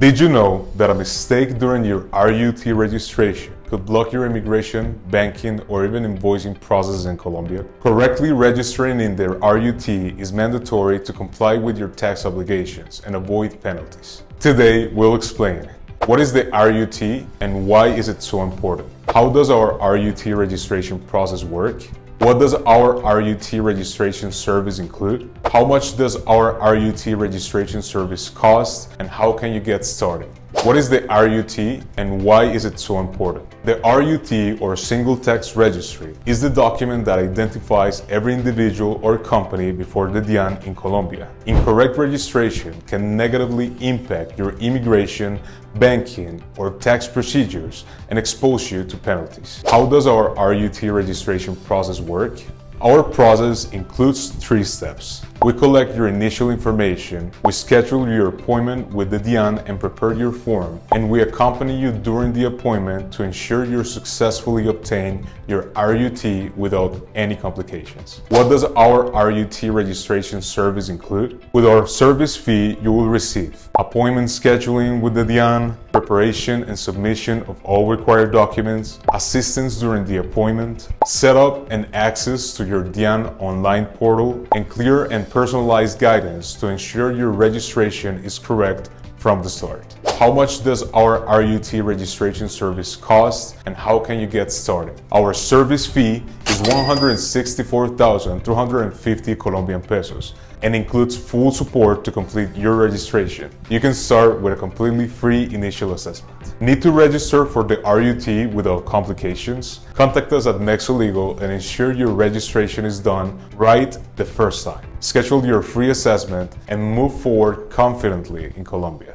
Did you know that a mistake during your RUT registration could block your immigration, banking, or even invoicing processes in Colombia? Correctly registering in the RUT is mandatory to comply with your tax obligations and avoid penalties. Today, we'll explain what is the RUT and why is it so important? How does our RUT registration process work? What does our RUT registration service include? How much does our RUT registration service cost? And how can you get started? What is the RUT and why is it so important? The RUT, or Single Tax Registry, is the document that identifies every individual or company before the DIAN in Colombia. Incorrect registration can negatively impact your immigration, banking, or tax procedures and expose you to penalties. How does our RUT registration process work? Our process includes 3 steps. We collect your initial information, we schedule your appointment with the DIAN and prepare your form, and we accompany you during the appointment to ensure you successfully obtain your RUT without any complications. What does our RUT registration service include? With our service fee, you will receive appointment scheduling with the DIAN, preparation and submission of all required documents, assistance during the appointment, setup and access to your DIAN online portal, and clear and personalized guidance to ensure your registration is correct from the start. How much does our RUT registration service cost and how can you get started? Our service fee is 164,350 Colombian pesos and includes full support to complete your registration. You can start with a completely free initial assessment. Need to register for the RUT without complications? Contact us at nexo.legal and ensure your registration is done right the first time. Schedule your free assessment and move forward confidently in Colombia.